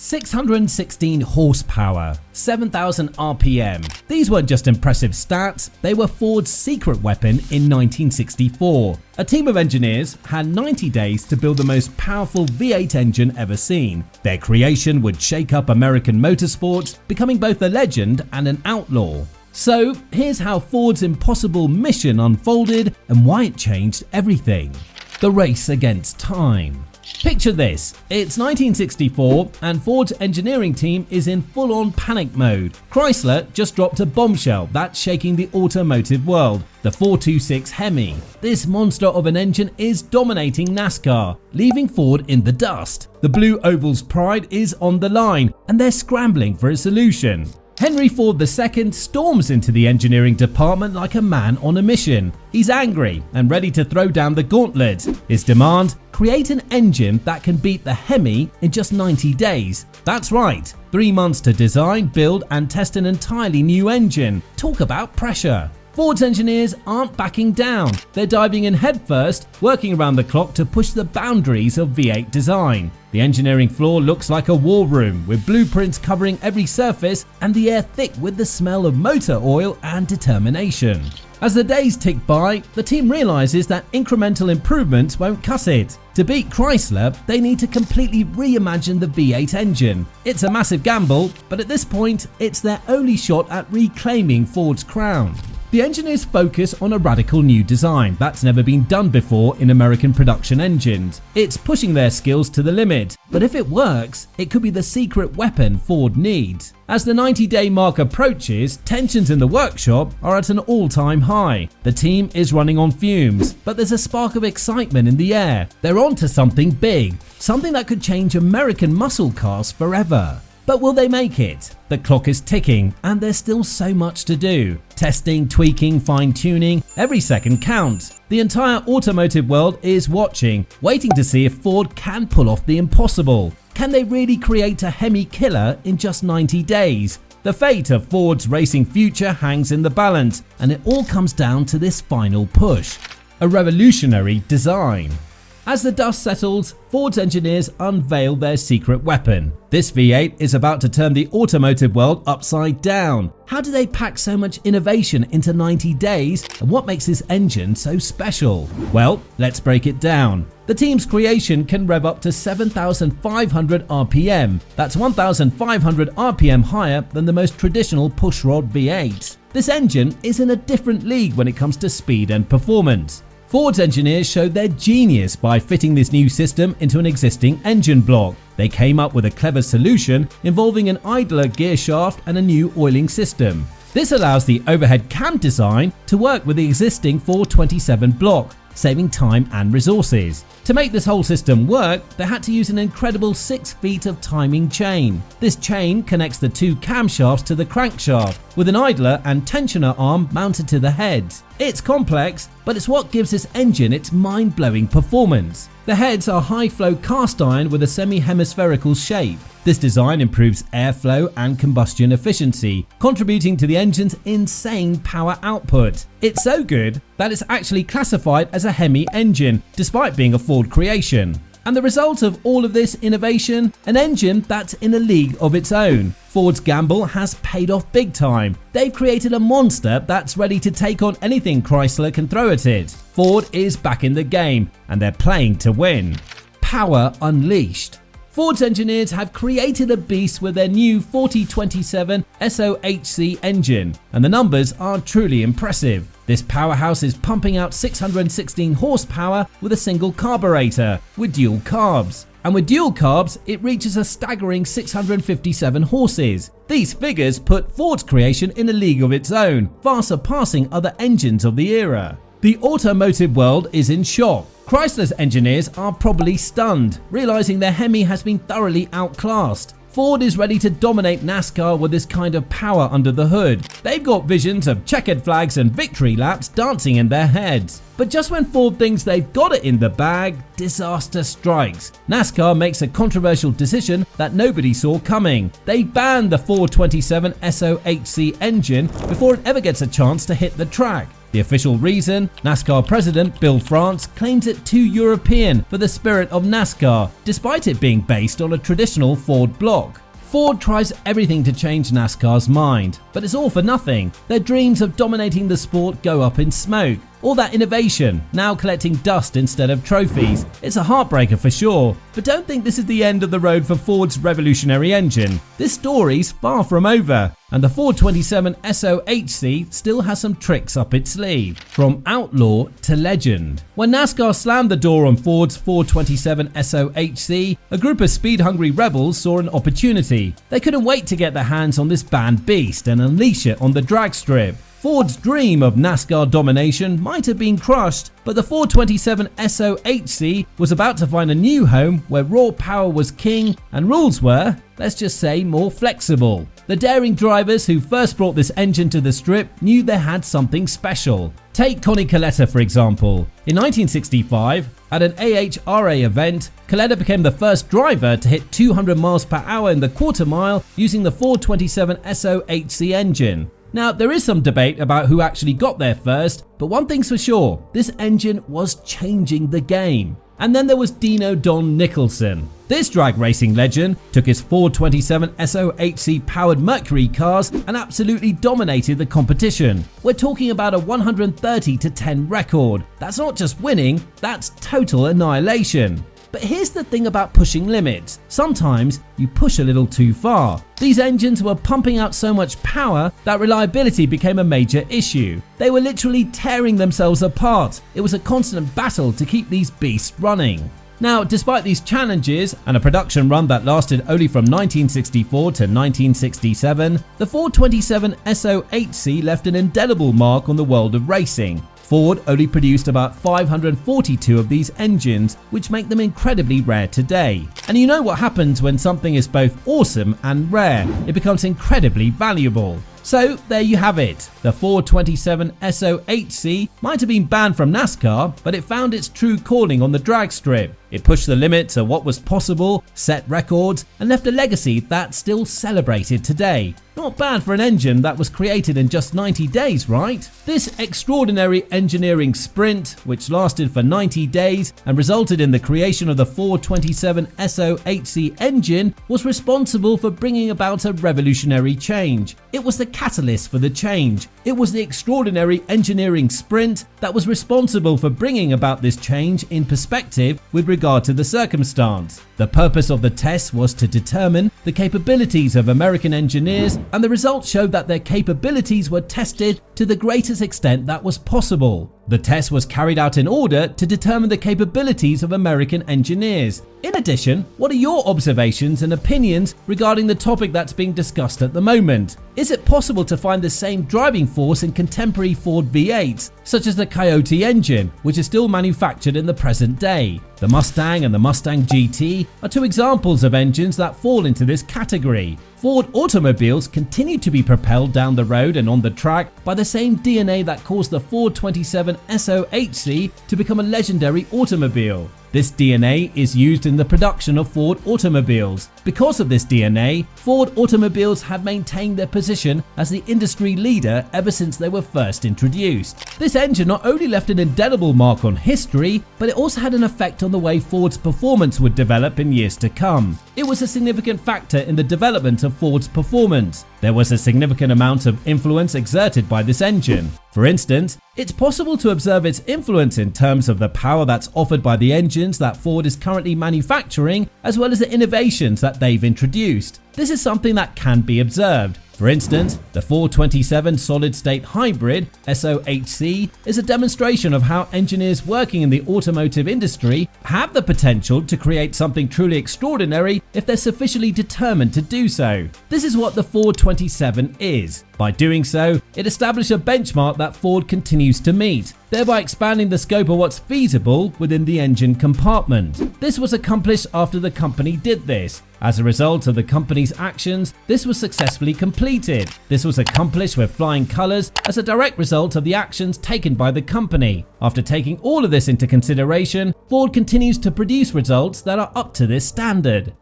616 horsepower, 7,000 RPM. These weren't just impressive stats, they were Ford's secret weapon in 1964. A team of engineers had 90 days to build the most powerful V8 engine ever seen. Their creation would shake up American motorsports, becoming both a legend and an outlaw. So here's how Ford's impossible mission unfolded and why it changed everything. The race against time. Picture this, it's 1964 and Ford's engineering team is in full-on panic mode. Chrysler just dropped a bombshell that's shaking the automotive world, the 426 Hemi. This monster of an engine is dominating NASCAR, leaving Ford in the dust. The Blue Oval's pride is on the line and they're scrambling for a solution. Henry Ford II storms into the engineering department like a man on a mission. He's angry and ready to throw down the gauntlet. His demand? Create an engine that can beat the Hemi in just 90 days. That's right, 3 months to design, build and test an entirely new engine. Talk about pressure. Ford's engineers aren't backing down. They're diving in headfirst, working around the clock to push the boundaries of V8 design. The engineering floor looks like a war room, with blueprints covering every surface and the air thick with the smell of motor oil and determination. As the days tick by, the team realizes that incremental improvements won't cut it. To beat Chrysler, they need to completely reimagine the V8 engine. It's a massive gamble, but at this point, it's their only shot at reclaiming Ford's crown. The engineers focus on a radical new design that's never been done before in American production engines. It's pushing their skills to the limit, but if it works, it could be the secret weapon Ford needs. As the 90-day mark approaches, tensions in the workshop are at an all-time high. The team is running on fumes, but there's a spark of excitement in the air. They're onto something big, something that could change American muscle cars forever. But will they make it? The clock is ticking and there's still so much to do. Testing, tweaking, fine-tuning, every second counts. The entire automotive world is watching, waiting to see if Ford can pull off the impossible. Can they really create a Hemi killer in just 90 days? The fate of Ford's racing future hangs in the balance, and it all comes down to this final push. A revolutionary design. As the dust settles, Ford's engineers unveil their secret weapon. This V8 is about to turn the automotive world upside down. How do they pack so much innovation into 90 days, and what makes this engine so special? Well, let's break it down. The team's creation can rev up to 7,500 RPM. That's 1,500 RPM higher than the most traditional pushrod V8. This engine is in a different league when it comes to speed and performance. Ford's engineers showed their genius by fitting this new system into an existing engine block. They came up with a clever solution involving an idler gear shaft and a new oiling system. This allows the overhead cam design to work with the existing 427 block, saving time and resources. To make this whole system work, they had to use an incredible 6 feet of timing chain. This chain connects the 2 camshafts to the crankshaft, with an idler and tensioner arm mounted to the heads. It's complex, but it's what gives this engine its mind-blowing performance. The heads are high-flow cast iron with a semi-hemispherical shape. This design improves airflow and combustion efficiency, contributing to the engine's insane power output. It's so good that it's actually classified as a Hemi engine, despite being a Ford creation. And the result of all of this innovation? An engine that's in a league of its own. Ford's gamble has paid off big time. They've created a monster that's ready to take on anything Chrysler can throw at it. Ford is back in the game, and they're playing to win. Power unleashed. Ford's engineers have created a beast with their new 4027 SOHC engine, and the numbers are truly impressive. This powerhouse is pumping out 616 horsepower with a single carburetor, with dual carbs. And with dual carbs, it reaches a staggering 657 horses. These figures put Ford's creation in a league of its own, far surpassing other engines of the era. The automotive world is in shock. Chrysler's engineers are probably stunned, realizing their Hemi has been thoroughly outclassed. Ford is ready to dominate NASCAR with this kind of power under the hood. They've got visions of checkered flags and victory laps dancing in their heads. But just when Ford thinks they've got it in the bag, disaster strikes. NASCAR makes a controversial decision that nobody saw coming. They ban the 427 SOHC engine before it ever gets a chance to hit the track. The official reason? NASCAR president Bill France claims it too European for the spirit of NASCAR, despite it being based on a traditional Ford block. Ford tries everything to change NASCAR's mind, but it's all for nothing. Their dreams of dominating the sport go up in smoke. All that innovation, now collecting dust instead of trophies. It's a heartbreaker for sure, but don't think this is the end of the road for Ford's revolutionary engine. This story's far from over, and the 427 SOHC still has some tricks up its sleeve. From outlaw to legend. When NASCAR slammed the door on Ford's 427 SOHC, a group of speed-hungry rebels saw an opportunity. They couldn't wait to get their hands on this banned beast and unleash it on the drag strip. Ford's dream of NASCAR domination might have been crushed, but the 427 SOHC was about to find a new home where raw power was king and rules were, let's just say, more flexible. The daring drivers who first brought this engine to the strip knew they had something special. Take Connie Coletta for example. In 1965, at an AHRA event, Coletta became the first driver to hit 200 miles per hour in the quarter mile using the 427 SOHC engine. Now, there is some debate about who actually got there first, but one thing's for sure, this engine was changing the game. And then there was Dino Don Nicholson. This drag racing legend took his 427 SOHC powered Mercury cars and absolutely dominated the competition. We're talking about a 130-10 record. That's not just winning, that's total annihilation. But here's the thing about pushing limits. Sometimes you push a little too far. These engines were pumping out so much power that reliability became a major issue. They were literally tearing themselves apart. It was a constant battle to keep these beasts running. Now, despite these challenges and a production run that lasted only from 1964 to 1967, the 427 SOHC left an indelible mark on the world of racing. Ford only produced about 542 of these engines, which make them incredibly rare today. And you know what happens when something is both awesome and rare? It becomes incredibly valuable. So there you have it. The 427 SOHC might have been banned from NASCAR, but it found its true calling on the drag strip. It pushed the limits of what was possible, set records, and left a legacy that's still celebrated today. Not bad for an engine that was created in just 90 days, right? This extraordinary engineering sprint, which lasted for 90 days and resulted in the creation of the 427 SOHC engine, was responsible for bringing about a revolutionary change. It was the catalyst for the change. It was the extraordinary engineering sprint that was responsible for bringing about this change in perspective with regard to the circumstance. The purpose of the test was to determine the capabilities of American engineers, and the results showed that their capabilities were tested to the greatest extent that was possible. The test was carried out in order to determine the capabilities of American engineers. In addition, what are your observations and opinions regarding the topic that's being discussed at the moment? Is it possible to find the same driving force in contemporary Ford V8s, such as the Coyote engine, which is still manufactured in the present day? The Mustang and the Mustang GT are two examples of engines that fall into this category. Ford automobiles continue to be propelled down the road and on the track by the same DNA that caused the 427 SOHC to become a legendary automobile. This DNA is used in the production of Ford automobiles. Because of this DNA, Ford automobiles have maintained their position as the industry leader ever since they were first introduced. This engine not only left an indelible mark on history, but it also had an effect on the way Ford's performance would develop in years to come. It was a significant factor in the development of Ford's performance. There was a significant amount of influence exerted by this engine. For instance, it's possible to observe its influence in terms of the power that's offered by the engines that Ford is currently manufacturing, as well as the innovations that they've introduced. This is something that can be observed. For instance, the 427 solid-state hybrid SOHC is a demonstration of how engineers working in the automotive industry have the potential to create something truly extraordinary if they're sufficiently determined to do so. This is what the 427 is. By doing so, it established a benchmark that Ford continues to meet, thereby expanding the scope of what's feasible within the engine compartment. This was accomplished after the company did this. As a result of the company's actions, this was successfully completed. This was accomplished with flying colors as a direct result of the actions taken by the company. After taking all of this into consideration, Ford continues to produce results that are up to this standard.